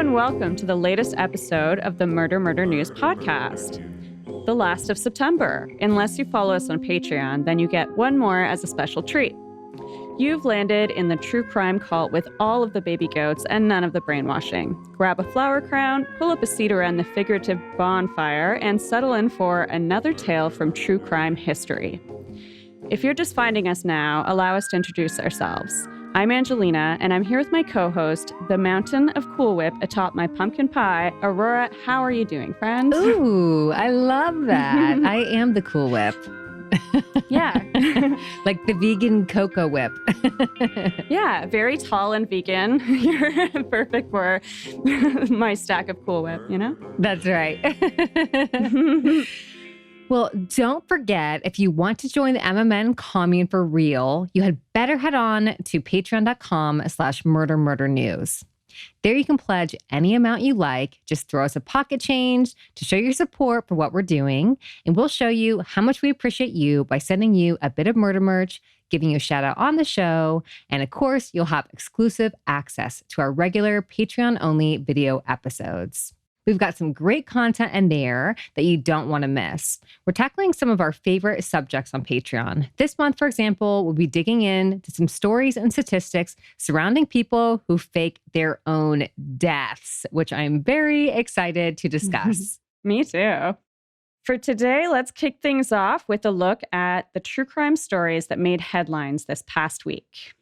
and welcome to the latest episode of the MurderMurder.news podcast, the last of September. Unless you follow us on Patreon, then you get one more as a special treat. You've landed in the true crime cult with all of the baby goats and none of the brainwashing. Grab a flower crown, pull up a seat around the figurative bonfire, and settle in for another tale from true crime history. If you're just finding us now, allow us to introduce ourselves. I'm Angelina, and I'm here with my co-host, the mountain of Cool Whip atop my pumpkin pie, Aurora. How are you doing, friend? Ooh, I love that. I am the Cool Whip. Yeah. Like the vegan Cocoa Whip. Yeah, very tall and vegan. You're perfect for my stack of Cool Whip, you know? That's right. Well, don't forget, if you want to join the MMN commune for real, you had better head on to patreon.com/MurderMurder.news. There you can pledge any amount you like. Just throw us a pocket change to show your support for what we're doing. And we'll show you how much we appreciate you by sending you a bit of murder merch, giving you a shout out on the show. And of course, you'll have exclusive access to our regular Patreon-only video episodes. We've got some great content in there that you don't want to miss. We're tackling some of our favorite subjects on Patreon. This month, for example, we'll be digging into some stories and statistics surrounding people who fake their own deaths, which I'm very excited to discuss. Me too. For today, let's kick things off with a look at the true crime stories that made headlines this past week.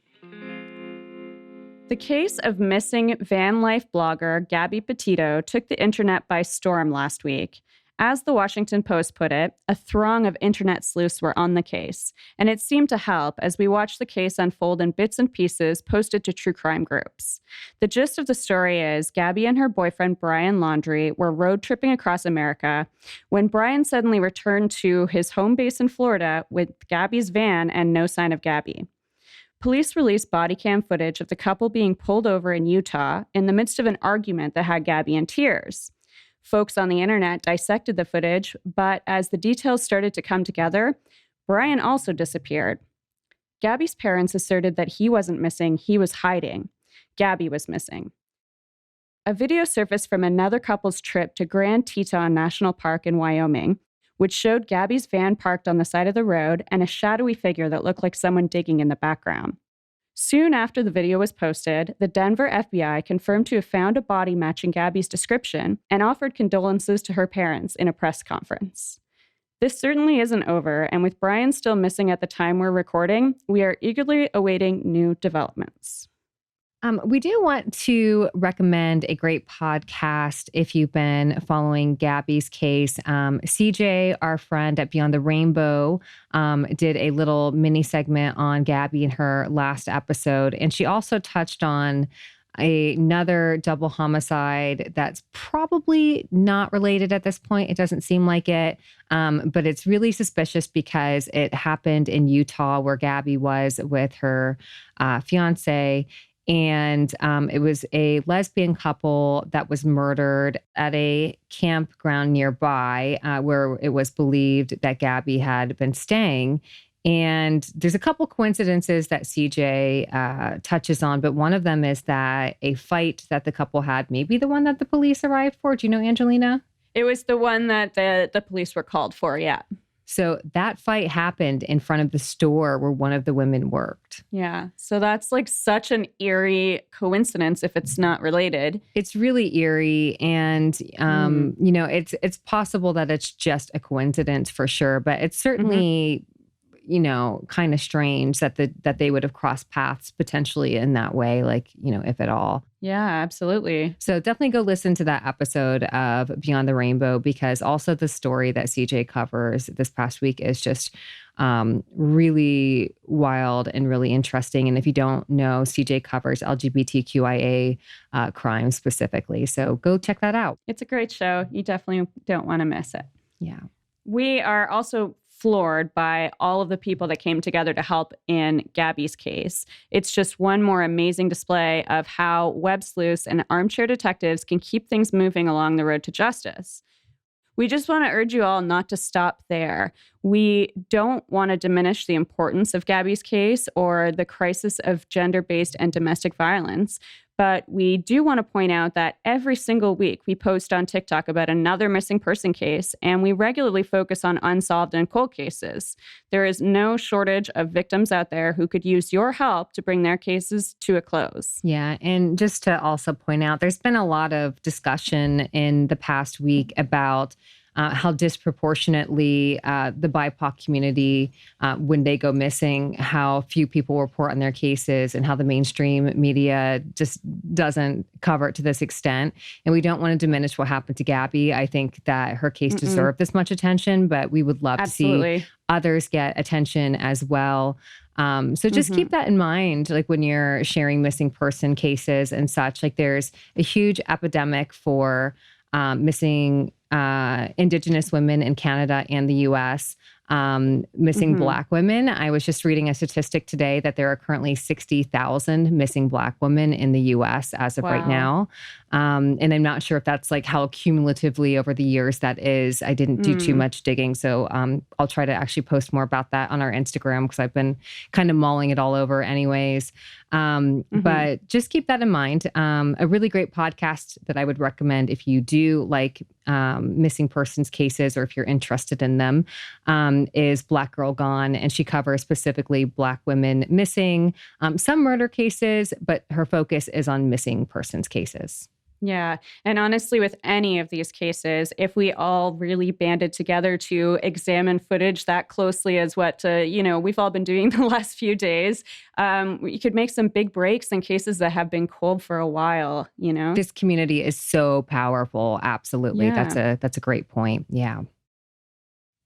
The case of missing van life blogger Gabby Petito took the internet by storm last week. As the Washington Post put it, a throng of internet sleuths were on the case, and it seemed to help as we watched the case unfold in bits and pieces posted to true crime groups. The gist of the story is Gabby and her boyfriend Brian Laundrie were road tripping across America when Brian suddenly returned to his home base in Florida with Gabby's van and no sign of Gabby. Police released body cam footage of the couple being pulled over in Utah in the midst of an argument that had Gabby in tears. Folks on the internet dissected the footage, but as the details started to come together, Brian also disappeared. Gabby's parents asserted that he wasn't missing, he was hiding. Gabby was missing. A video surfaced from another couple's trip to Grand Teton National Park in Wyoming, which showed Gabby's van parked on the side of the road and a shadowy figure that looked like someone digging in the background. Soon after the video was posted, the Denver FBI confirmed to have found a body matching Gabby's description and offered condolences to her parents in a press conference. This certainly isn't over, and with Brian still missing at the time we're recording, we are eagerly awaiting new developments. We do want to recommend a great podcast if you've been following Gabby's case. CJ, our friend at Beyond the Rainbow, did a little mini segment on Gabby in her last episode. And she also touched on another double homicide that's probably not related at this point. It doesn't seem like it, but it's really suspicious because it happened in Utah where Gabby was with her fiance. And it was a lesbian couple that was murdered at a campground nearby where it was believed that Gabby had been staying. And there's a couple coincidences that CJ touches on, but one of them is that a fight that the couple had, maybe the one that the police arrived for. Do you know, Angelina? It was the one that the police were called for, yeah. So that fight happened in front of the store where one of the women worked. Yeah. So that's like such an eerie coincidence if it's not related. It's really eerie. And, you know, it's possible that it's just a coincidence for sure. But it's certainly, you know, kind of strange that they would have crossed paths potentially in that way, like, you know, if at all. Yeah, absolutely. So definitely go listen to that episode of Beyond the Rainbow, because also the story that CJ covers this past week is just really wild and really interesting. And if you don't know, CJ covers LGBTQIA crime specifically. So go check that out. It's a great show. You definitely don't want to miss it. Yeah. We are also floored by all of the people that came together to help in Gabby's case. It's just one more amazing display of how web sleuths and armchair detectives can keep things moving along the road to justice. We just want to urge you all not to stop there. We don't want to diminish the importance of Gabby's case or the crisis of gender-based and domestic violence, But we do want to point out that every single week we post on TikTok about another missing person case, and we regularly focus on unsolved and cold cases. There is no shortage of victims out there who could use your help to bring their cases to a close. Yeah. And just to also point out, there's been a lot of discussion in the past week about how disproportionately the BIPOC community, when they go missing, how few people report on their cases and how the mainstream media just doesn't cover it to this extent. And we don't want to diminish what happened to Gabby. I think that her case deserved this much attention, but we would love to see others get attention as well. So just keep that in mind, like when you're sharing missing person cases and such. Like there's a huge epidemic for missing Indigenous women in Canada and the U.S., missing Black women. I was just reading a statistic today that there are currently 60,000 missing Black women in the U.S. as of right now. And I'm not sure if that's like how cumulatively over the years that is. I didn't do too much digging. So I'll try to actually post more about that on our Instagram because I've been kind of mulling it all over anyways. But just keep that in mind. A really great podcast that I would recommend if you do like missing persons cases or if you're interested in them is Black Girl Gone. And she covers specifically Black women missing, some murder cases, but her focus is on missing persons cases. Yeah. And honestly, with any of these cases, if we all really banded together to examine footage that closely as what, we've all been doing the last few days, you could make some big breaks in cases that have been cold for a while, This community is so powerful. Absolutely. Yeah. That's a great point. Yeah.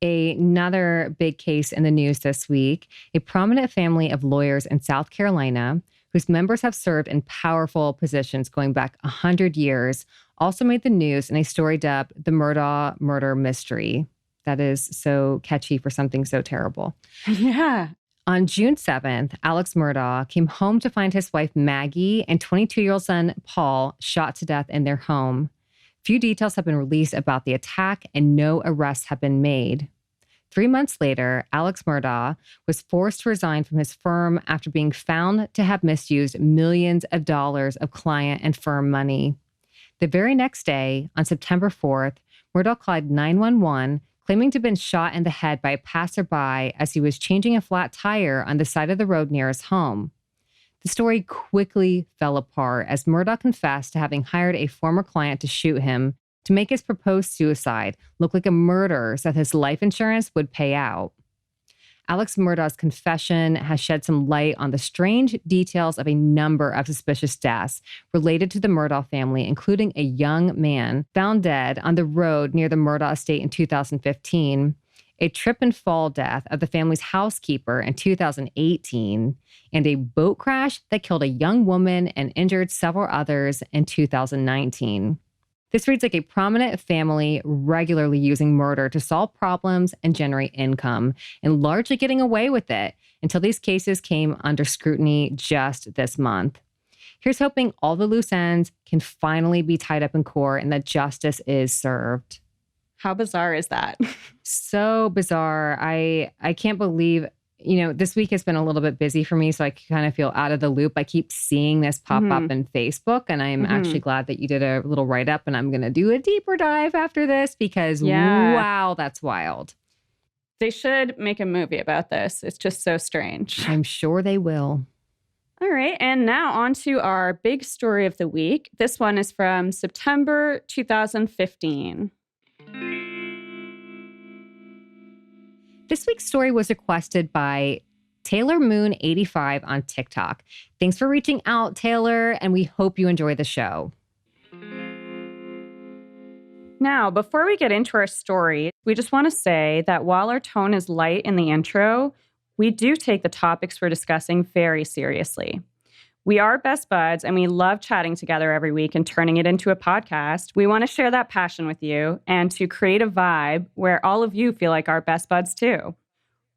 Another big case in the news this week, a prominent family of lawyers in South Carolina whose members have served in powerful positions going back 100 years, also made the news in a story dubbed The Murdaugh Murder Mystery. That is so catchy for something so terrible. Yeah. On June 7th, Alex Murdaugh came home to find his wife Maggie and 22-year-old son Paul shot to death in their home. Few details have been released about the attack and no arrests have been made. 3 months later, Alex Murdaugh was forced to resign from his firm after being found to have misused millions of dollars of client and firm money. The very next day, on September 4th, Murdaugh called 911, claiming to have been shot in the head by a passerby as he was changing a flat tire on the side of the road near his home. The story quickly fell apart as Murdaugh confessed to having hired a former client to shoot him to make his proposed suicide look like a murder so that his life insurance would pay out. Alex Murdaugh's confession has shed some light on the strange details of a number of suspicious deaths related to the Murdaugh family, including a young man found dead on the road near the Murdaugh estate in 2015, a trip and fall death of the family's housekeeper in 2018, and a boat crash that killed a young woman and injured several others in 2019. This reads like a prominent family regularly using murder to solve problems and generate income, and largely getting away with it until these cases came under scrutiny just this month. Here's hoping all the loose ends can finally be tied up in court and that justice is served. How bizarre is that? So bizarre. I can't believe, this week has been a little bit busy for me, so I kind of feel out of the loop. I keep seeing this pop up in Facebook, and I'm actually glad that you did a little write-up, and I'm going to do a deeper dive after this because, wow, that's wild. They should make a movie about this. It's just so strange. I'm sure they will. All right, and now on to our big story of the week. This one is from September 2015. This week's story was requested by Taylor Moon 85 on TikTok. Thanks for reaching out, Taylor, and we hope you enjoy the show. Now, before we get into our story, we just want to say that while our tone is light in the intro, we do take the topics we're discussing very seriously. We are best buds, and we love chatting together every week and turning it into a podcast. We want to share that passion with you and to create a vibe where all of you feel like our best buds too.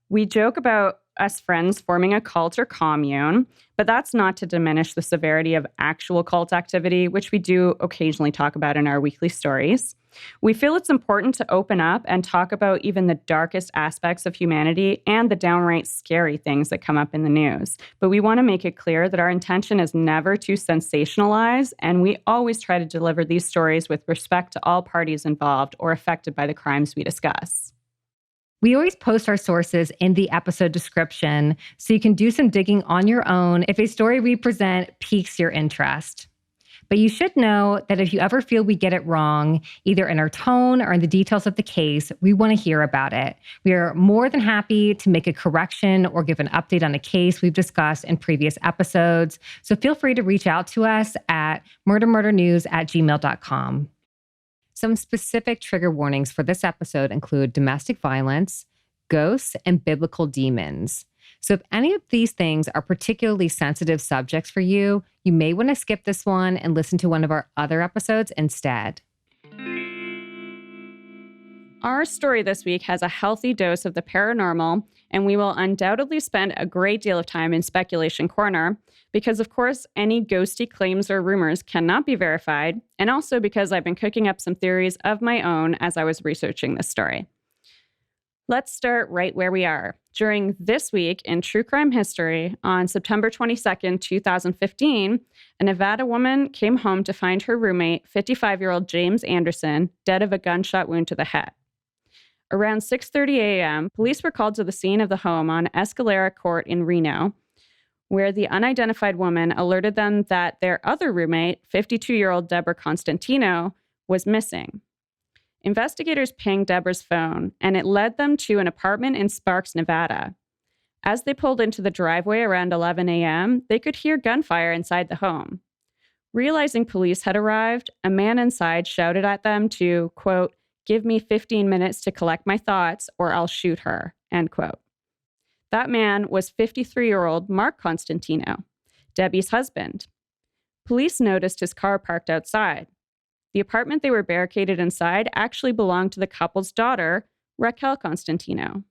We joke about us friends forming a cult or commune, but that's not to diminish the severity of actual cult activity, which we do occasionally talk about in our weekly stories. We feel it's important to open up and talk about even the darkest aspects of humanity and the downright scary things that come up in the news. But we want to make it clear that our intention is never to sensationalize, and we always try to deliver these stories with respect to all parties involved or affected by the crimes we discuss. We always post our sources in the episode description, so you can do some digging on your own if a story we present piques your interest. But you should know that if you ever feel we get it wrong, either in our tone or in the details of the case, we want to hear about it. We are more than happy to make a correction or give an update on a case we've discussed in previous episodes. So feel free to reach out to us at MurderMurder.news@gmail.com. Some specific trigger warnings for this episode include domestic violence, ghosts, and biblical demons. So if any of these things are particularly sensitive subjects for you, you may want to skip this one and listen to one of our other episodes instead. Our story this week has a healthy dose of the paranormal, and we will undoubtedly spend a great deal of time in speculation corner because, of course, any ghosty claims or rumors cannot be verified, and also because I've been cooking up some theories of my own as I was researching this story. Let's start right where we are. During this week in true crime history, on September 22nd, 2015, a Nevada woman came home to find her roommate, 55-year-old James Anderson, dead of a gunshot wound to the head. Around 6:30 a.m., police were called to the scene of the home on Escalating Court in Reno, where the unidentified woman alerted them that their other roommate, 52-year-old Debby Constantino, was missing. Investigators pinged Deborah's phone, and it led them to an apartment in Sparks, Nevada. As they pulled into the driveway around 11 a.m., they could hear gunfire inside the home. Realizing police had arrived, a man inside shouted at them to, quote, "Give me 15 minutes to collect my thoughts or I'll shoot her," end quote. That man was 53-year-old Mark Constantino, Debbie's husband. Police noticed his car parked outside. The apartment they were barricaded inside actually belonged to the couple's daughter, Raquel Constantino.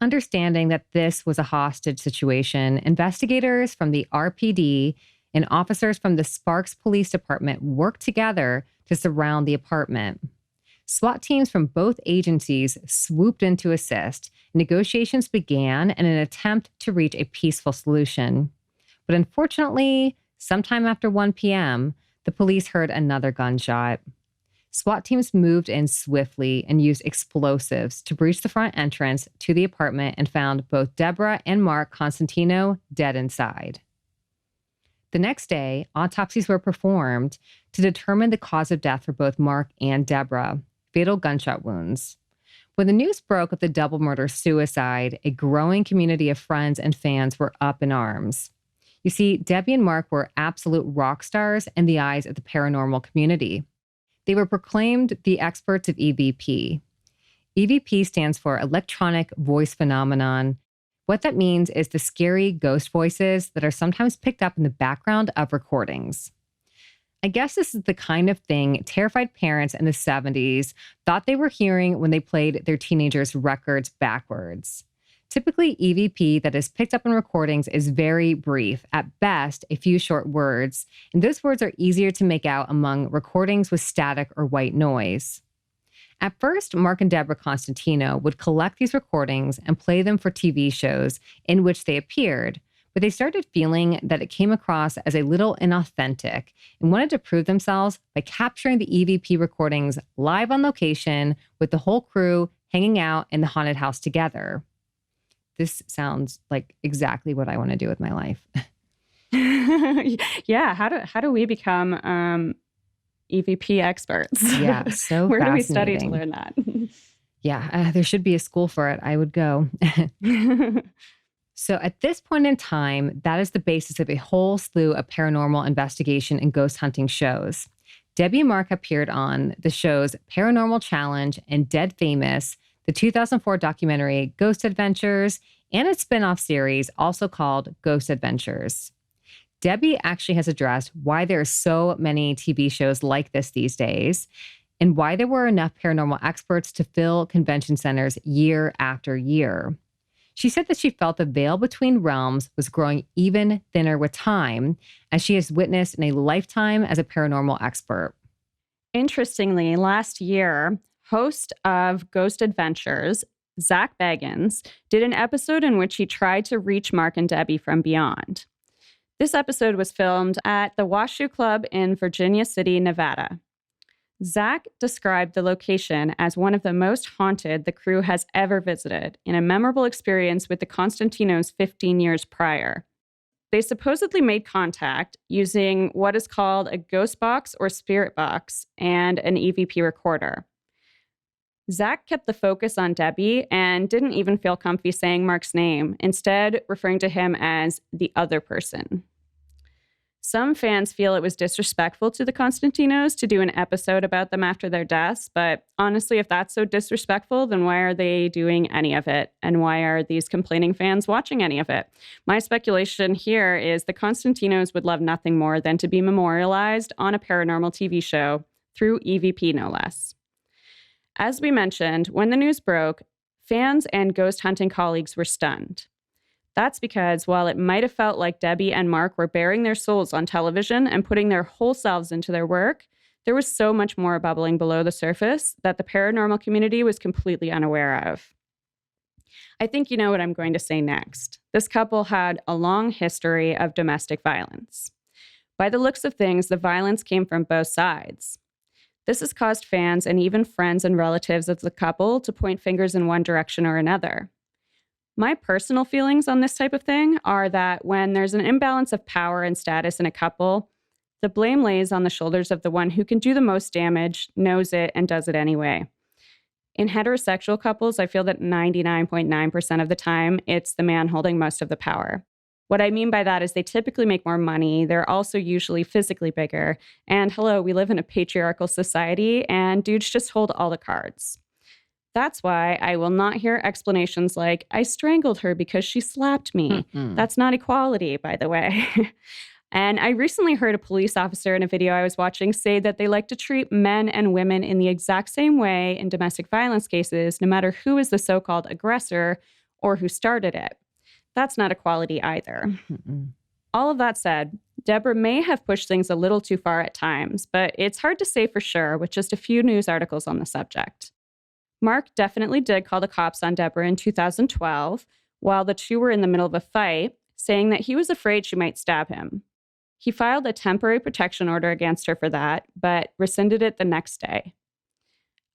Understanding that this was a hostage situation, investigators from the RPD and officers from the Sparks Police Department worked together to surround the apartment. SWAT teams from both agencies swooped in to assist. Negotiations began in an attempt to reach a peaceful solution. But unfortunately, sometime after 1 p.m., the police heard another gunshot. SWAT teams moved in swiftly and used explosives to breach the front entrance to the apartment and found both Deborah and Mark Constantino dead inside. The next day, autopsies were performed to determine the cause of death for both Mark and Deborah, fatal gunshot wounds. When the news broke of the double murder-suicide, a growing community of friends and fans were up in arms. You see, Debbie and Mark were absolute rock stars in the eyes of the paranormal community. They were proclaimed the experts of EVP. EVP stands for Electronic Voice Phenomenon. What that means is the scary ghost voices that are sometimes picked up in the background of recordings. I guess this is the kind of thing terrified parents in the 70s thought they were hearing when they played their teenagers' records backwards. Typically, EVP that is picked up in recordings is very brief, at best a few short words, and those words are easier to make out among recordings with static or white noise. At first, Mark and Deborah Constantino would collect these recordings and play them for TV shows in which they appeared, but they started feeling that it came across as a little inauthentic and wanted to prove themselves by capturing the EVP recordings live on location with the whole crew hanging out in the haunted house together. This sounds like exactly what I want to do with my life. Yeah, how do we become EVP experts? Yeah, so Where do we study to learn that? Yeah, there should be a school for it. I would go. So at this point in time, that is the basis of a whole slew of paranormal investigation and ghost hunting shows. Debbie and Mark appeared on the shows Paranormal Challenge and Dead Famous, the 2004 documentary Ghost Adventures, and its spin-off series also called Ghost Adventures. Debbie actually has addressed why there are so many TV shows like this these days and why there were enough paranormal experts to fill convention centers year after year. She said that she felt the veil between realms was growing even thinner with time, as she has witnessed in a lifetime as a paranormal expert. Interestingly, last year, host of Ghost Adventures, Zach Bagans, did an episode in which he tried to reach Mark and Debby from beyond. This episode was filmed at the Washoe Club in Virginia City, Nevada. Zach described the location as one of the most haunted the crew has ever visited in a memorable experience with the Constantinos 15 years prior. They supposedly made contact using what is called a ghost box or spirit box and an EVP recorder. Zach kept the focus on Debby and didn't even feel comfy saying Mark's name, instead referring to him as the other person. Some fans feel it was disrespectful to the Constantinos to do an episode about them after their deaths, but honestly, if that's so disrespectful, then why are they doing any of it? And why are these complaining fans watching any of it? My speculation here is the Constantinos would love nothing more than to be memorialized on a paranormal TV show through EVP, no less. As we mentioned, when the news broke, fans and ghost hunting colleagues were stunned. That's because while it might have felt like Debby and Mark were bearing their souls on television and putting their whole selves into their work, there was so much more bubbling below the surface that the paranormal community was completely unaware of. I think you know what I'm going to say next. This couple had a long history of domestic violence. By the looks of things, the violence came from both sides. This has caused fans and even friends and relatives of the couple to point fingers in one direction or another. My personal feelings on this type of thing are that when there's an imbalance of power and status in a couple, the blame lays on the shoulders of the one who can do the most damage, knows it, and does it anyway. In heterosexual couples, I feel that 99.9% of the time, it's the man holding most of the power. What I mean by that is they typically make more money, they're also usually physically bigger, and hello, we live in a patriarchal society, and dudes just hold all the cards. That's why I will not hear explanations like, I strangled her because she slapped me. That's not equality, by the way. And I recently heard a police officer in a video I was watching say that they like to treat men and women in the exact same way in domestic violence cases, no matter who is the so-called aggressor or who started it. That's not equality either. All of that said, Deborah may have pushed things a little too far at times, but it's hard to say for sure with just a few news articles on the subject. Mark definitely did call the cops on Deborah in 2012 while the two were in the middle of a fight, saying that he was afraid she might stab him. He filed a temporary protection order against her for that, but rescinded it the next day.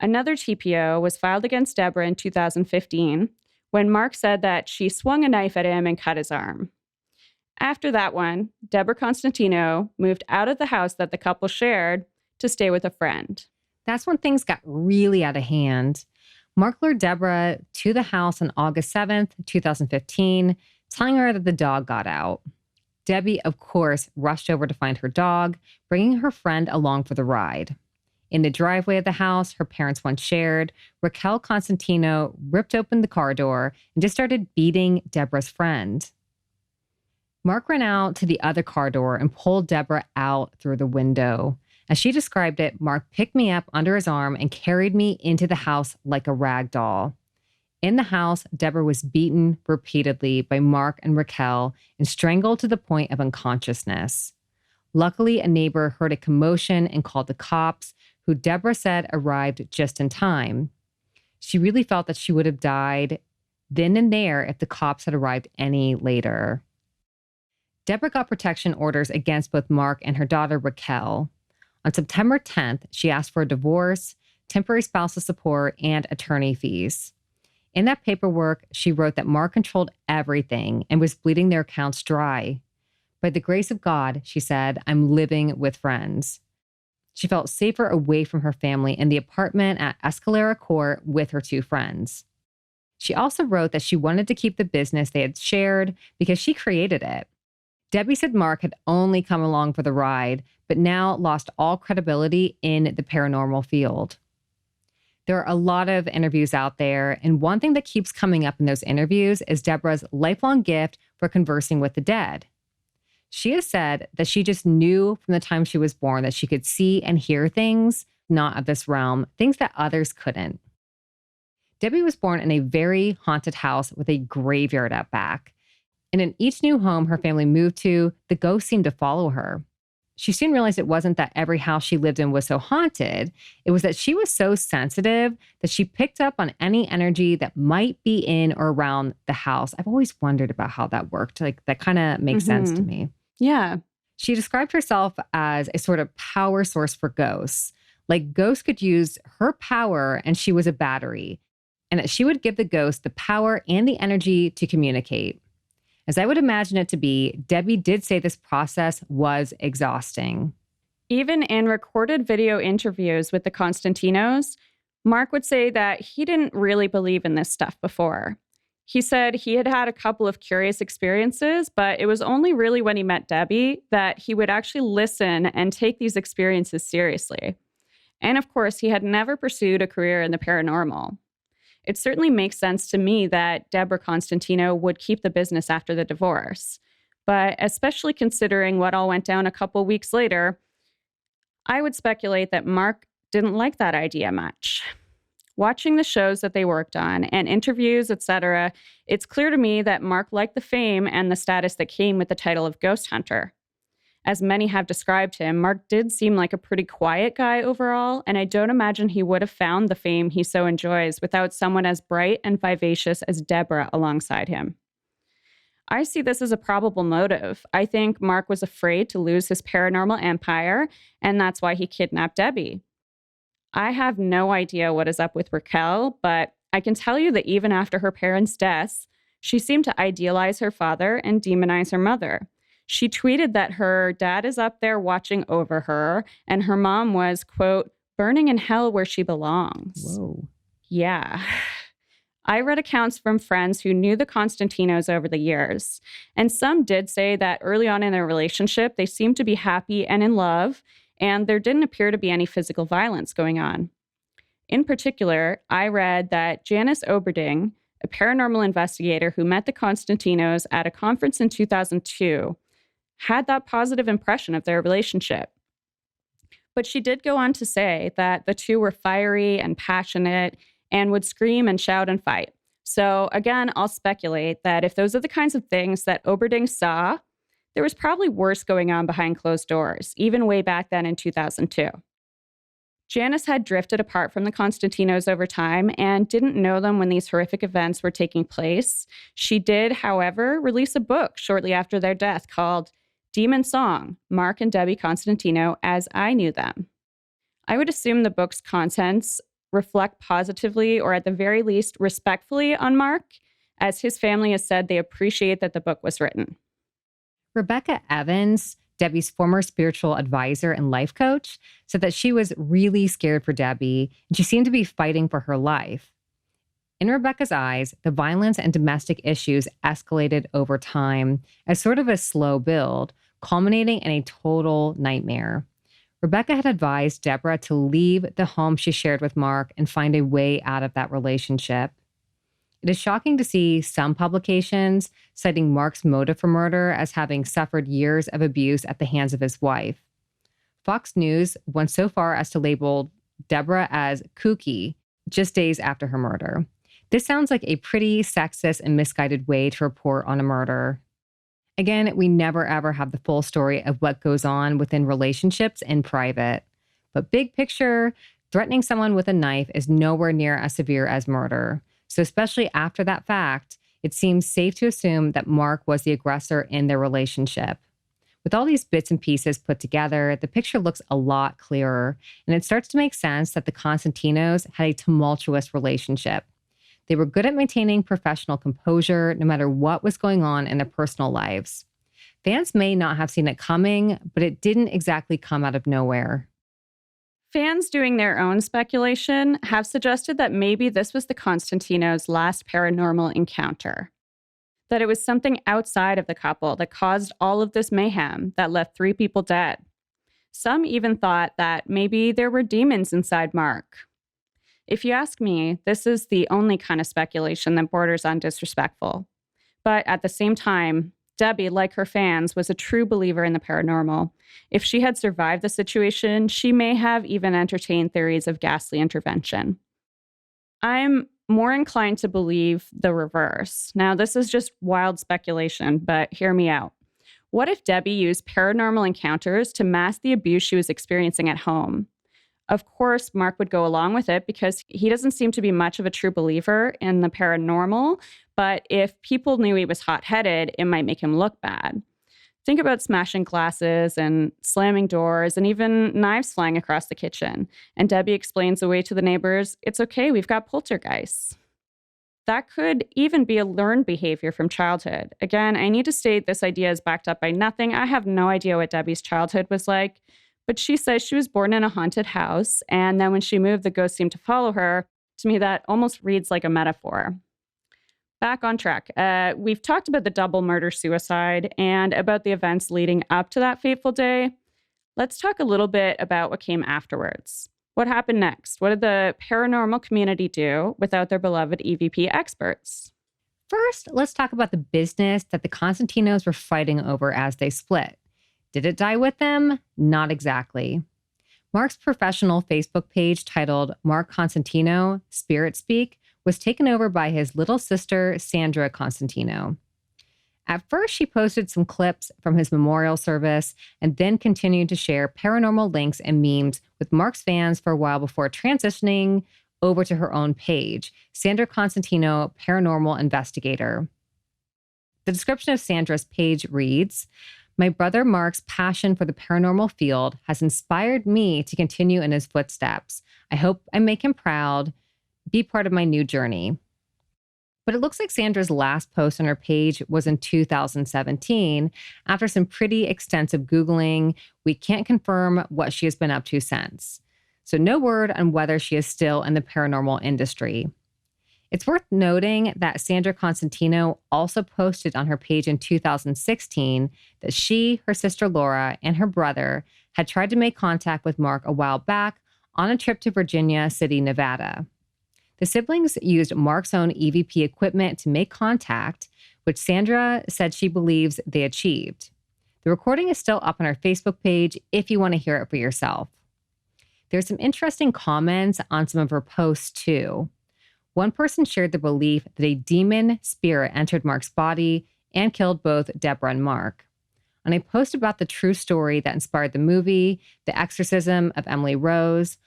Another TPO was filed against Deborah in 2015 when Mark said that she swung a knife at him and cut his arm. After that one, Debby Constantino moved out of the house that the couple shared to stay with a friend. That's when things got really out of hand. Mark lured Deborah to the house on August 7th, 2015, telling her that the dog got out. Debby, of course, rushed over to find her dog, bringing her friend along for the ride. In the driveway of the house her parents once shared, Raquel Constantino ripped open the car door and just started beating Deborah's friend. Mark ran out to the other car door and pulled Deborah out through the window. As she described it, Mark picked me up under his arm and carried me into the house like a rag doll. In the house, Deborah was beaten repeatedly by Mark and Raquel and strangled to the point of unconsciousness. Luckily, a neighbor heard a commotion and called the cops, who Deborah said arrived just in time. She really felt that she would have died then and there if the cops had arrived any later. Deborah got protection orders against both Mark and her daughter Raquel. On September 10th, she asked for a divorce, temporary spousal support, and attorney fees. In that paperwork, she wrote that Mark controlled everything and was bleeding their accounts dry. By the grace of God, she said, I'm living with friends. She felt safer away from her family in the apartment at Escalating Court with her two friends. She also wrote that she wanted to keep the business they had shared because she created it. Debby said Mark had only come along for the ride, but now lost all credibility in the paranormal field. There are a lot of interviews out there, and one thing that keeps coming up in those interviews is Deborah's lifelong gift for conversing with the dead. She has said that she just knew from the time she was born that she could see and hear things not of this realm, things that others couldn't. Debbie was born in a very haunted house with a graveyard out back. And in each new home her family moved to, the ghosts seemed to follow her. She soon realized it wasn't that every house she lived in was so haunted. It was that she was so sensitive that she picked up on any energy that might be in or around the house. I've always wondered about how that worked. Like, that kind of makes sense to me. Yeah. She described herself as a sort of power source for ghosts. Like, ghosts could use her power and she was a battery, and that she would give the ghost the power and the energy to communicate. As I would imagine it to be, Debbie did say this process was exhausting. Even in recorded video interviews with the Constantinos, Mark would say that he didn't really believe in this stuff before. He said he had had a couple of curious experiences, but it was only really when he met Debbie that he would actually listen and take these experiences seriously. And of course, he had never pursued a career in the paranormal. It certainly makes sense to me that Deborah Constantino would keep the business after the divorce. But especially considering what all went down a couple weeks later, I would speculate that Mark didn't like that idea much. Watching the shows that they worked on and interviews, etc., it's clear to me that Mark liked the fame and the status that came with the title of ghost hunter. As many have described him, Mark did seem like a pretty quiet guy overall, and I don't imagine he would have found the fame he so enjoys without someone as bright and vivacious as Deborah alongside him. I see this as a probable motive. I think Mark was afraid to lose his paranormal empire, and that's why he kidnapped Debbie. I have no idea what is up with Raquel, but I can tell you that even after her parents' deaths, she seemed to idealize her father and demonize her mother. She tweeted that her dad is up there watching over her, and her mom was, quote, burning in hell where she belongs. Whoa. Yeah. I read accounts from friends who knew the Constantinos over the years, and some did say that early on in their relationship, they seemed to be happy and in love, and there didn't appear to be any physical violence going on. In particular, I read that Janice Oberding, a paranormal investigator who met the Constantinos at a conference in 2002, had that positive impression of their relationship. But she did go on to say that the two were fiery and passionate and would scream and shout and fight. So again, I'll speculate that if those are the kinds of things that Oberding saw, there was probably worse going on behind closed doors, even way back then in 2002. Janice had drifted apart from the Constantinos over time and didn't know them when these horrific events were taking place. She did, however, release a book shortly after their death called Demon Song, Mark and Debbie Constantino as I Knew Them. I would assume the book's contents reflect positively, or at the very least respectfully, on Mark, as his family has said they appreciate that the book was written. Rebecca Evans, Debbie's former spiritual advisor and life coach, said that she was really scared for Debbie, and she seemed to be fighting for her life. In Rebecca's eyes, the violence and domestic issues escalated over time as sort of a slow build, culminating in a total nightmare. Rebecca had advised Deborah to leave the home she shared with Mark and find a way out of that relationship. It is shocking to see some publications citing Mark's motive for murder as having suffered years of abuse at the hands of his wife. Fox News went so far as to label Deborah as kooky just days after her murder. This sounds like a pretty sexist and misguided way to report on a murder. Again, we never ever have the full story of what goes on within relationships in private. But big picture, threatening someone with a knife is nowhere near as severe as murder. So especially after that fact, it seems safe to assume that Mark was the aggressor in their relationship. With all these bits and pieces put together, the picture looks a lot clearer, and it starts to make sense that the Constantinos had a tumultuous relationship. They were good at maintaining professional composure no matter what was going on in their personal lives. Fans may not have seen it coming, but it didn't exactly come out of nowhere. Fans doing their own speculation have suggested that maybe this was the Constantinos' last paranormal encounter. That it was something outside of the couple that caused all of this mayhem that left 3 people dead. Some even thought that maybe there were demons inside Mark. If you ask me, this is the only kind of speculation that borders on disrespectful. But at the same time, Debbie, like her fans, was a true believer in the paranormal. If she had survived the situation, she may have even entertained theories of ghastly intervention. I'm more inclined to believe the reverse. Now, this is just wild speculation, but hear me out. What if Debby used paranormal encounters to mask the abuse she was experiencing at home? Of course, Mark would go along with it because he doesn't seem to be much of a true believer in the paranormal. But if people knew he was hot-headed, it might make him look bad. Think about smashing glasses and slamming doors and even knives flying across the kitchen. And Debby explains away to the neighbors, it's okay, we've got poltergeists. That could even be a learned behavior from childhood. Again, I need to state this idea is backed up by nothing. I have no idea what Debby's childhood was like, but she says she was born in a haunted house, and then when she moved, the ghost seemed to follow her. To me, that almost reads like a metaphor. Back on track. We've talked about the double murder-suicide and about the events leading up to that fateful day. Let's talk a little bit about what came afterwards. What happened next? What did the paranormal community do without their beloved EVP experts? First, let's talk about the business that the Constantinos were fighting over as they split. Did it die with them? Not exactly. Mark's professional Facebook page titled Mark Constantino, Spirit Speak, was taken over by his little sister, Sandra Constantino. At first, she posted some clips from his memorial service and then continued to share paranormal links and memes with Mark's fans for a while before transitioning over to her own page, Sandra Constantino, Paranormal Investigator. The description of Sandra's page reads, "My brother Mark's passion for the paranormal field has inspired me to continue in his footsteps. I hope I make him proud. Be part of my new journey." But it looks like Sandra's last post on her page was in 2017. After some pretty extensive Googling, we can't confirm what she has been up to since. So no word on whether she is still in the paranormal industry. It's worth noting that Sandra Constantino also posted on her page in 2016 that she, her sister Laura, and her brother had tried to make contact with Mark a while back on a trip to Virginia City, Nevada. The siblings used Mark's own EVP equipment to make contact, which Sandra said she believes they achieved. The recording is still up on our Facebook page if you want to hear it for yourself. There's some interesting comments on some of her posts, too. One person shared the belief that a demon spirit entered Mark's body and killed both Deborah and Mark. On a post about the true story that inspired the movie, The Exorcism of Emily Rose,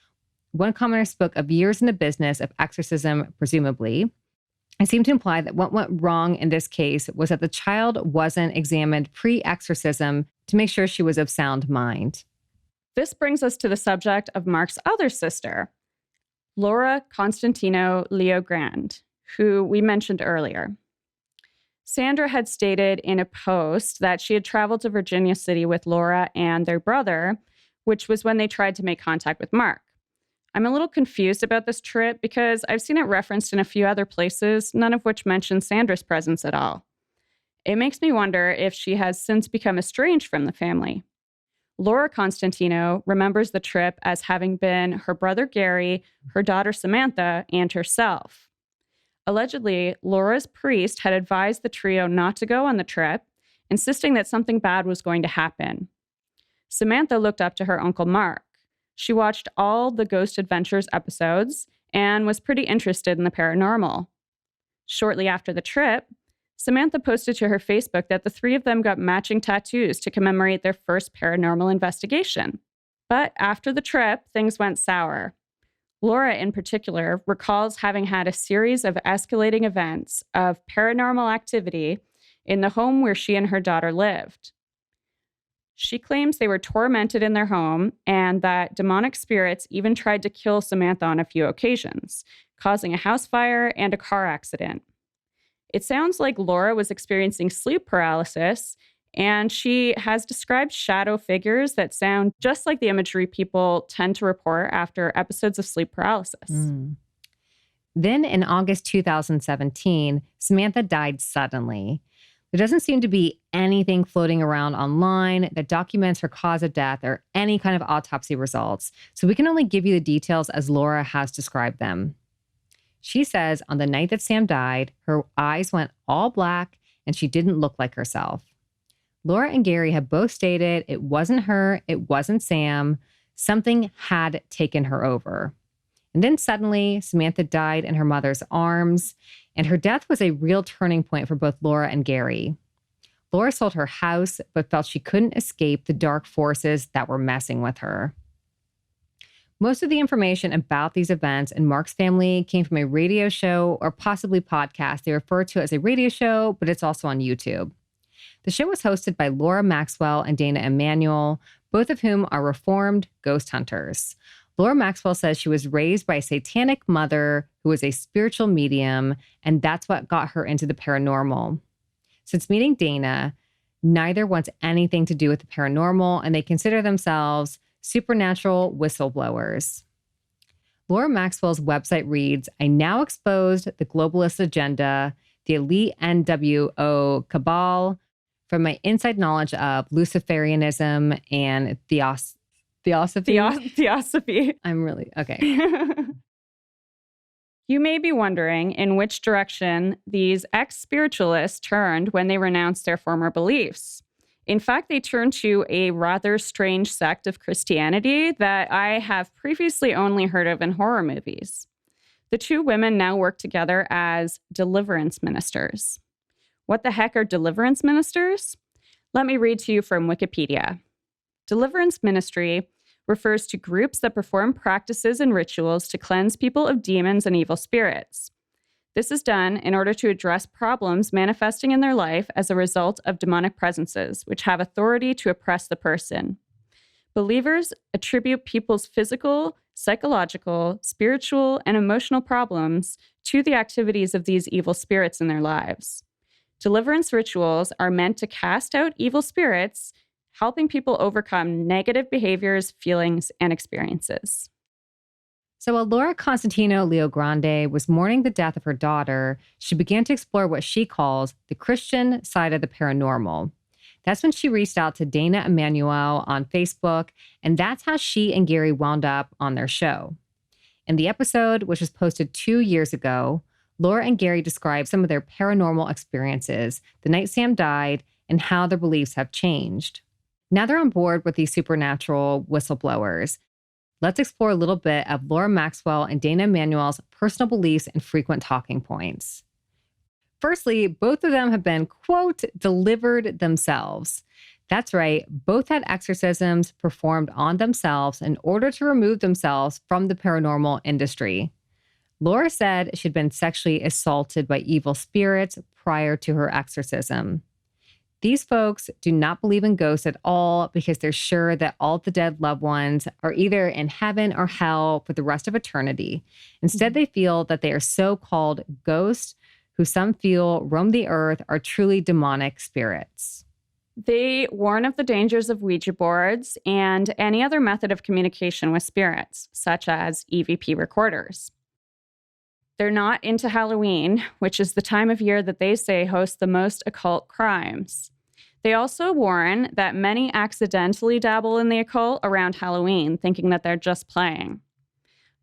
one commenter spoke of years in the business of exorcism, presumably. It seemed to imply that what went wrong in this case was that the child wasn't examined pre-exorcism to make sure she was of sound mind. This brings us to the subject of Mark's other sister, Laura Constantino Leo Grand, who we mentioned earlier. Sandra had stated in a post that she had traveled to Virginia City with Laura and their brother, which was when they tried to make contact with Mark. I'm a little confused about this trip because I've seen it referenced in a few other places, none of which mention Sandra's presence at all. It makes me wonder if she has since become estranged from the family. Laura Constantino remembers the trip as having been her brother Gary, her daughter Samantha, and herself. Allegedly, Laura's priest had advised the trio not to go on the trip, insisting that something bad was going to happen. Samantha looked up to her Uncle Mark. She watched all the Ghost Adventures episodes and was pretty interested in the paranormal. Shortly after the trip, Samantha posted to her Facebook that the three of them got matching tattoos to commemorate their first paranormal investigation. But after the trip, things went sour. Laura, in particular, recalls having had a series of escalating events of paranormal activity in the home where she and her daughter lived. She claims they were tormented in their home and that demonic spirits even tried to kill Samantha on a few occasions, causing a house fire and a car accident. It sounds like Laura was experiencing sleep paralysis, and she has described shadow figures that sound just like the imagery people tend to report after episodes of sleep paralysis. Then in August 2017, Samantha died suddenly. There doesn't seem to be anything floating around online that documents her cause of death or any kind of autopsy results, so we can only give you the details as Laura has described them. She says on the night that Sam died, her eyes went all black and she didn't look like herself. Laura and Gary have both stated it wasn't her, it wasn't Sam. Something had taken her over. And then suddenly, Samantha died in her mother's arms, and her death was a real turning point for both Laura and Gary. Laura sold her house, but felt she couldn't escape the dark forces that were messing with her. Most of the information about these events in Mark's family came from a radio show or possibly podcast. They refer to it as a radio show, but it's also on YouTube. The show was hosted by Laura Maxwell and Dana Emanuel, both of whom are reformed ghost hunters. Laura Maxwell says she was raised by a satanic mother who was a spiritual medium, and that's what got her into the paranormal. Since meeting Dana, neither wants anything to do with the paranormal, and they consider themselves supernatural whistleblowers. Laura Maxwell's website reads, "I now exposed the globalist agenda, the elite NWO cabal, from my inside knowledge of Luciferianism and Theosophy. I'm really, okay. You may be wondering in which direction these ex-spiritualists turned when they renounced their former beliefs. In fact, they turned to a rather strange sect of Christianity that I have previously only heard of in horror movies. The two women now work together as deliverance ministers. What the heck are deliverance ministers? Let me read to you from Wikipedia. Deliverance ministry refers to groups that perform practices and rituals to cleanse people of demons and evil spirits. This is done in order to address problems manifesting in their life as a result of demonic presences, which have authority to oppress the person. Believers attribute people's physical, psychological, spiritual, and emotional problems to the activities of these evil spirits in their lives. Deliverance rituals are meant to cast out evil spirits, helping people overcome negative behaviors, feelings, and experiences. So while Laura Constantino Leogrande was mourning the death of her daughter, she began to explore what she calls the Christian side of the paranormal. That's when she reached out to Dana Emanuel on Facebook, and that's how she and Gary wound up on their show. In the episode, which was posted 2 years ago, Laura and Gary described some of their paranormal experiences, the night Sam died, and how their beliefs have changed. Now they're on board with these supernatural whistleblowers. Let's explore a little bit of Laura Maxwell and Dana Emanuel's personal beliefs and frequent talking points. Firstly, both of them have been, quote, delivered themselves. That's right, both had exorcisms performed on themselves in order to remove themselves from the paranormal industry. Laura said she'd been sexually assaulted by evil spirits prior to her exorcism. These folks do not believe in ghosts at all because they're sure that all the dead loved ones are either in heaven or hell for the rest of eternity. Instead, they feel that they are so-called ghosts who some feel roam the earth are truly demonic spirits. They warn of the dangers of Ouija boards and any other method of communication with spirits, such as EVP recorders. They're not into Halloween, which is the time of year that they say hosts the most occult crimes. They also warn that many accidentally dabble in the occult around Halloween, thinking that they're just playing.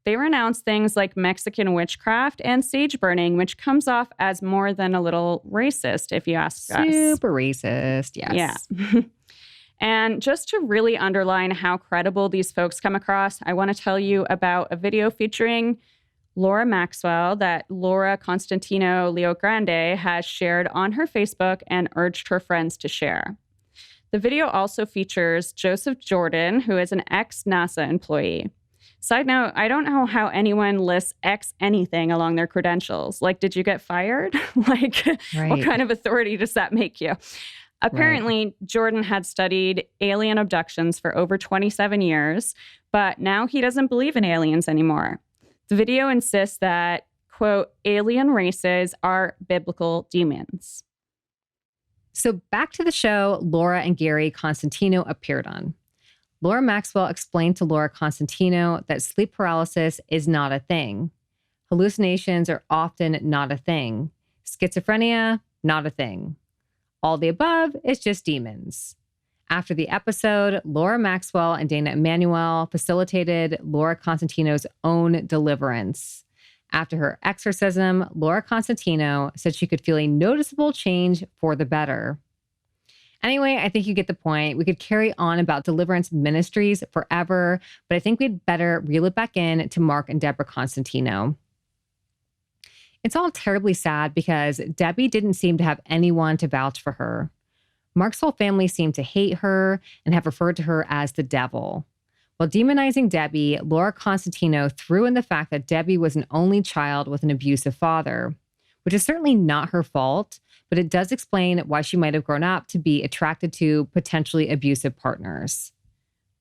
They renounce things like Mexican witchcraft and sage burning, which comes off as more than a little racist, if you ask us. Super racist, yes. Yeah. And just to really underline how credible these folks come across, I want to tell you about a video featuring Laura Maxwell that Laura Constantino Leogrande has shared on her Facebook and urged her friends to share. The video also features Joseph Jordan, who is an ex-NASA employee. Side note, I don't know how anyone lists X anything along their credentials. Like, did you get fired? What kind of authority does that make you? Apparently, Jordan had studied alien abductions for over 27 years, but now he doesn't believe in aliens anymore. The video insists that, quote, alien races are biblical demons. So back to the show Laura and Gary Constantino appeared on. Laura Maxwell explained to Laura Constantino that sleep paralysis is not a thing. Hallucinations are often not a thing. Schizophrenia, not a thing. All the above is just demons. After the episode, Laura Maxwell and Dana Emanuel facilitated Laura Constantino's own deliverance. After her exorcism, Laura Constantino said she could feel a noticeable change for the better. Anyway, I think you get the point. We could carry on about deliverance ministries forever, but I think we'd better reel it back in to Mark and Deborah Constantino. It's all terribly sad because Debbie didn't seem to have anyone to vouch for her. Mark's whole family seemed to hate her and have referred to her as the devil. While demonizing Debbie, Laura Constantino threw in the fact that Debbie was an only child with an abusive father, which is certainly not her fault, but it does explain why she might have grown up to be attracted to potentially abusive partners.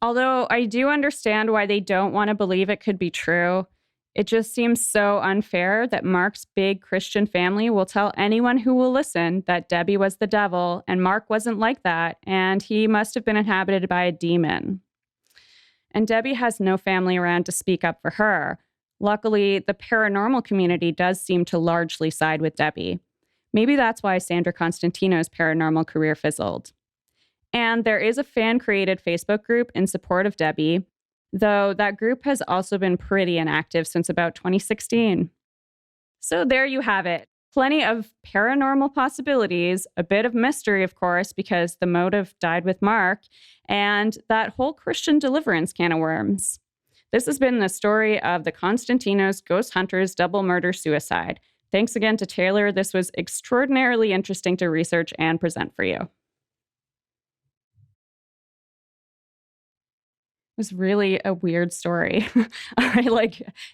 Although I do understand why they don't want to believe it could be true. It just seems so unfair that Mark's big Christian family will tell anyone who will listen that Debbie was the devil and Mark wasn't like that, and he must have been inhabited by a demon. And Debbie has no family around to speak up for her. Luckily, the paranormal community does seem to largely side with Debbie. Maybe that's why Sandra Constantino's paranormal career fizzled. And there is a fan-created Facebook group in support of Debbie, though that group has also been pretty inactive since about 2016. So there you have it. Plenty of paranormal possibilities, a bit of mystery, of course, because the motive died with Mark, and that whole Christian deliverance can of worms. This has been the story of the Constantinos Ghost Hunters double murder suicide. Thanks again to Taylor. This was extraordinarily interesting to research and present for you. It was really a weird story. I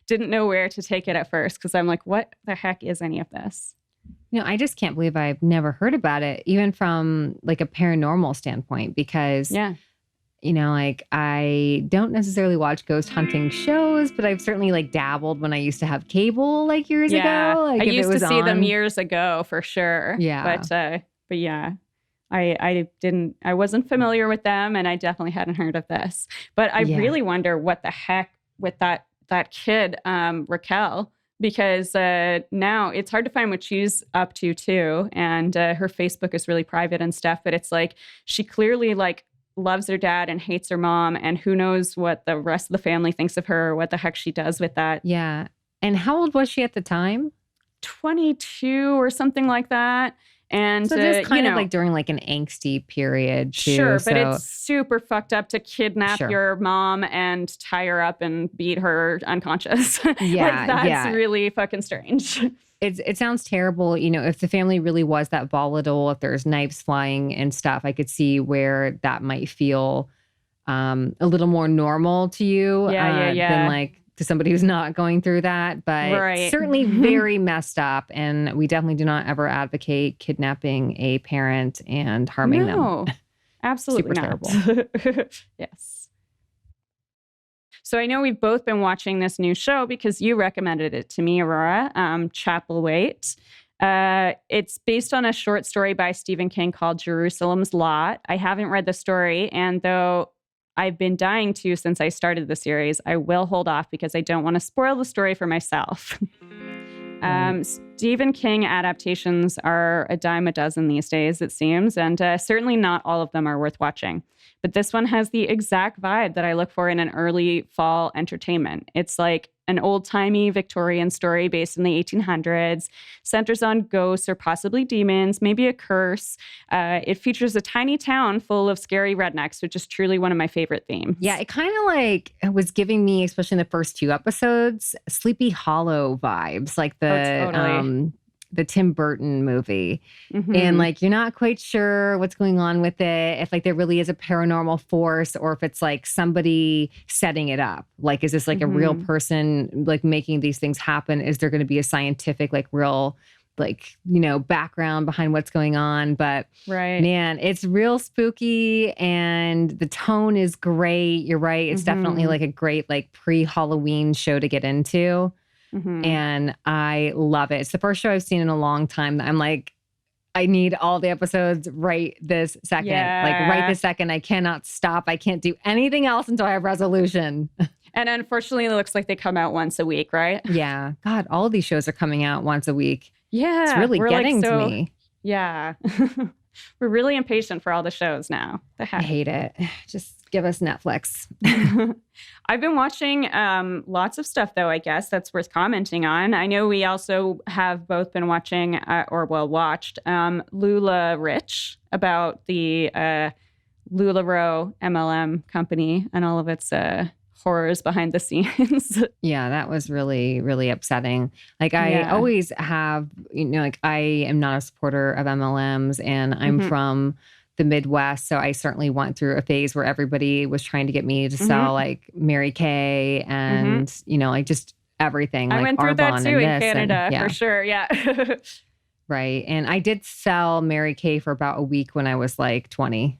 didn't know where to take it at first because I'm like, what the heck is any of this? I just can't believe I've never heard about it, even from a paranormal standpoint, because I don't necessarily watch ghost hunting shows, but I've certainly dabbled when I used to have cable years ago. I used to see them years ago for sure. Yeah. But yeah. I wasn't familiar with them, and I definitely hadn't heard of this. But I really wonder what the heck with that kid, Raquel, because now it's hard to find what she's up to too. And her Facebook is really private and stuff, but it's she clearly loves her dad and hates her mom, and who knows what the rest of the family thinks of her, or what the heck she does with that. Yeah. And how old was she at the time? 22 or something like that. And so this kind of during an angsty period too. Sure, but it's super fucked up to kidnap your mom and tie her up and beat her unconscious. Yeah, that's really fucking strange. It sounds terrible. If the family really was that volatile, if there's knives flying and stuff, I could see where that might feel a little more normal to you than to somebody who's not going through that. But certainly very messed up. And we definitely do not ever advocate kidnapping a parent and harming them. No, absolutely not. Terrible. Yes. So I know we've both been watching this new show because you recommended it to me, Aurora, Chapelwaite. It's based on a short story by Stephen King called Jerusalem's Lot. I haven't read the story, and though I've been dying to since I started the series, I will hold off because I don't want to spoil the story for myself. Stephen King adaptations are a dime a dozen these days, it seems, and certainly not all of them are worth watching. But this one has the exact vibe that I look for in an early fall entertainment. It's an old-timey Victorian story based in the 1800s, centers on ghosts or possibly demons, maybe a curse. It features a tiny town full of scary rednecks, which is truly one of my favorite themes. Yeah, it kind of was giving me, especially in the first 2 episodes, Sleepy Hollow vibes, the Tim Burton movie. Mm-hmm. And you're not quite sure what's going on with it, if there really is a paranormal force or if it's somebody setting it up. Is this a real person making these things happen? Is there going to be a scientific real background behind what's going on? But man, it's real spooky and the tone is great. You're right. It's definitely a great pre-Halloween show to get into. Mm-hmm. And I love it. It's the first show I've seen in a long time that I'm I need all the episodes right this second. Yeah. Right this second. I cannot stop. I can't do anything else until I have resolution. And unfortunately, it looks like they come out once a week, right? Yeah. God, all of these shows are coming out once a week. Yeah. It's really getting to me. Yeah. We're really impatient for all the shows now. The I heck? hate it. Just give us Netflix. I've been watching lots of stuff, though, I guess, that's worth commenting on. I know we also have both been watching, watched Lula Rich, about the LuLaRoe MLM company and all of its horrors behind the scenes. Yeah, that was really, really upsetting. Like I always have, like I am not a supporter of MLMs, and I'm from the Midwest. So I certainly went through a phase where everybody was trying to get me to sell like Mary Kay and, like just everything. I like went through that Arbonne too in and this Canada, and, for sure. Yeah. Right. And I did sell Mary Kay for about a week when I was like 20.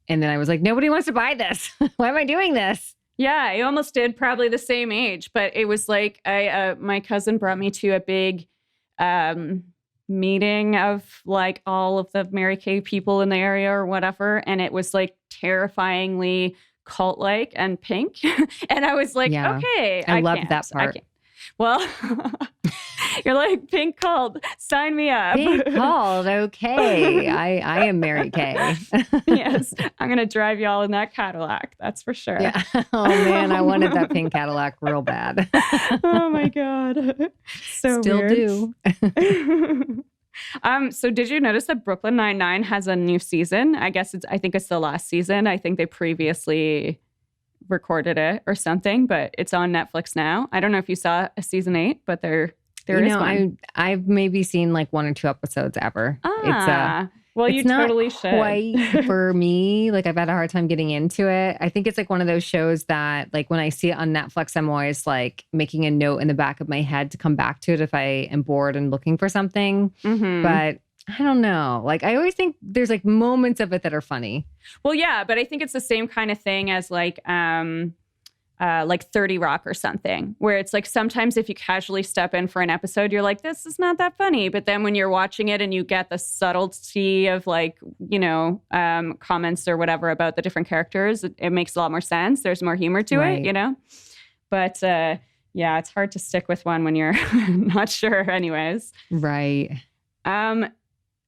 And then I was like, nobody wants to buy this. Why am I doing this? Yeah, I almost did probably the same age, but it was like my cousin brought me to a big meeting of like all of the Mary Kay people in the area or whatever, and it was like terrifyingly cult-like and pink, and I was like, okay, I loved that part. Well, you're like, pink cult, sign me up. Pink cult, okay. I am Mary Kay. Yes, I'm going to drive y'all in that Cadillac. That's for sure. Yeah. Oh, man, I wanted that pink Cadillac real bad. Oh, my God. So Still weird. do. So did you notice that Brooklyn Nine-Nine has a new season? I think it's the last season. I think they previously recorded it or something, but it's on Netflix now. I don't know if you saw a season 8, but there is one. I've maybe seen like 1 or 2 episodes ever. Well, it's you not totally should. Quite for me. Like I've had a hard time getting into it. I think it's like one of those shows that like when I see it on Netflix, I'm always like making a note in the back of my head to come back to it if I am bored and looking for something. But I don't know. Like I always think there's like moments of it that are funny. Well, yeah, but I think it's the same kind of thing as like 30 Rock or something, where it's like sometimes if you casually step in for an episode, you're like, this is not that funny. But then when you're watching it and you get the subtlety of like, comments or whatever about the different characters, it makes a lot more sense. There's more humor to it, But yeah, it's hard to stick with one when you're not sure anyways. Right.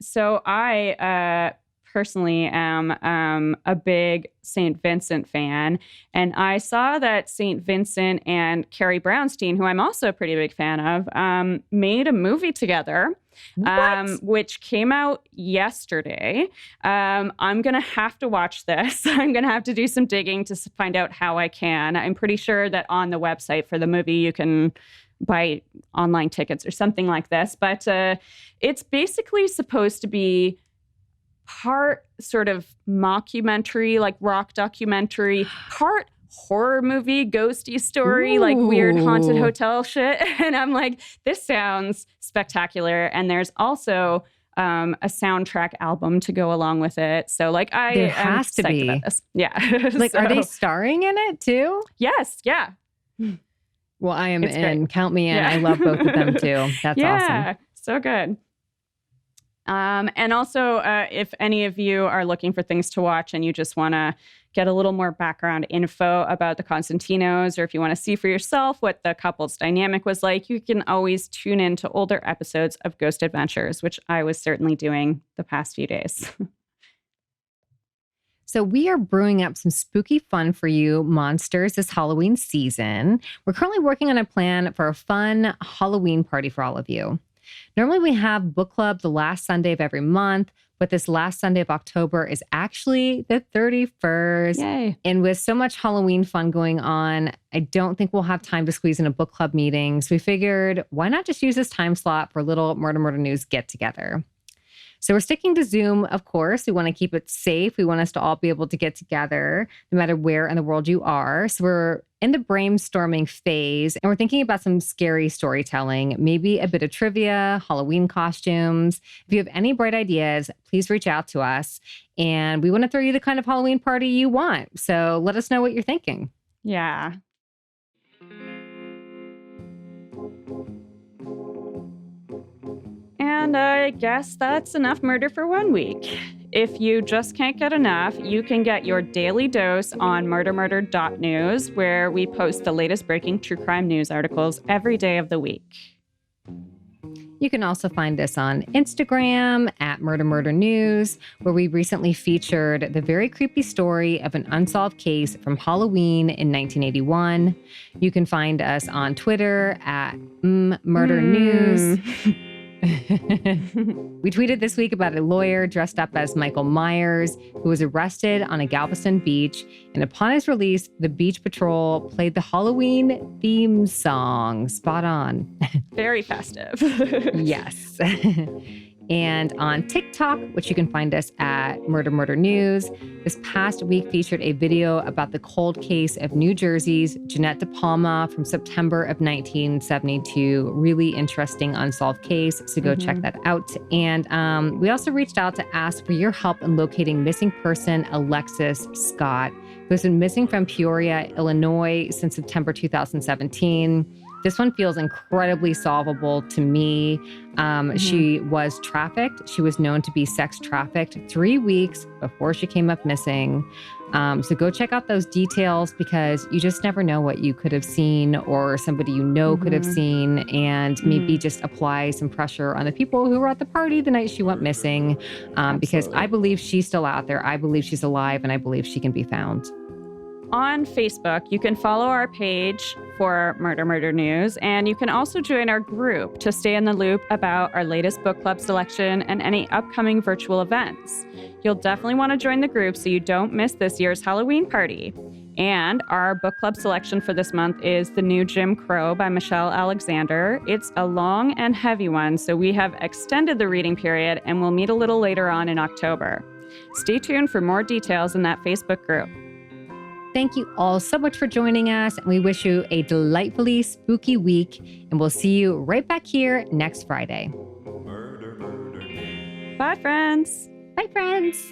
So I personally am a big St. Vincent fan. And I saw that St. Vincent and Carrie Brownstein, who I'm also a pretty big fan of, made a movie together, which came out yesterday. I'm going to have to watch this. I'm going to have to do some digging to find out how I can. I'm pretty sure that on the website for the movie, you can buy online tickets or something like this. But it's basically supposed to be part sort of mockumentary, like rock documentary, part horror movie, ghosty story, like weird haunted hotel shit. And I'm like, this sounds spectacular. And there's also a soundtrack album to go along with it. So like there has to be. about this. Yeah. Like, are they starring in it too? Yes. Yeah. Well, I am It's in. great. Count me in. Yeah. I love both of them too. That's awesome. So good. And also, if any of you are looking for things to watch and you just want to get a little more background info about the Constantinos, or if you want to see for yourself what the couple's dynamic was like, you can always tune in to older episodes of Ghost Adventures, which I was certainly doing the past few days. So we are brewing up some spooky fun for you monsters this Halloween season. We're currently working on a plan for a fun Halloween party for all of you. Normally we have book club the last Sunday of every month, but this last Sunday of October is actually the 31st. Yay. And with so much Halloween fun going on, I don't think we'll have time to squeeze in a book club meeting. So we figured, why not just use this time slot for a little Murder News get together? So we're sticking to Zoom, of course. We want to keep it safe. We want us to all be able to get together no matter where in the world you are. So we're in the brainstorming phase, and we're thinking about some scary storytelling, maybe a bit of trivia, Halloween costumes. If you have any bright ideas, please reach out to us. And we want to throw you the kind of Halloween party you want. So let us know what you're thinking. Yeah. And I guess that's enough murder for one week. If you just can't get enough, you can get your daily dose on MurderMurder.news, where we post the latest breaking true crime news articles every day of the week. You can also find us on Instagram at MurderMurder.news, where we recently featured the very creepy story of an unsolved case from Halloween in 1981. You can find us on Twitter at MurderNews. We tweeted this week about a lawyer dressed up as Michael Myers who was arrested on a Galveston beach. And upon his release, the Beach Patrol played the Halloween theme song. Spot on. Very festive. Yes. And on TikTok, which you can find us at MurderMurder.news, this past week featured a video about the cold case of New Jersey's Jeanette De Palma from September of 1972. Really interesting unsolved case, so go check that out. And we also reached out to ask for your help in locating missing person Alexis Scott, who has been missing from Peoria, Illinois since September 2017. This one feels incredibly solvable to me. She was trafficked. She was known to be sex trafficked 3 weeks before she came up missing. So go check out those details, because you just never know what you could have seen or somebody you know could have seen, and maybe just apply some pressure on the people who were at the party the night she went missing, because I believe she's still out there. I believe she's alive, and I believe she can be found. On Facebook, you can follow our page for Murder Murder News, and you can also join our group to stay in the loop about our latest book club selection and any upcoming virtual events. You'll definitely want to join the group so you don't miss this year's Halloween party. And our book club selection for this month is The New Jim Crow by Michelle Alexander. It's a long and heavy one, so we have extended the reading period and we'll meet a little later on in October. Stay tuned for more details in that Facebook group. Thank you all so much for joining us. We wish you a delightfully spooky week, and we'll see you right back here next Friday. Bye, friends. Bye, friends.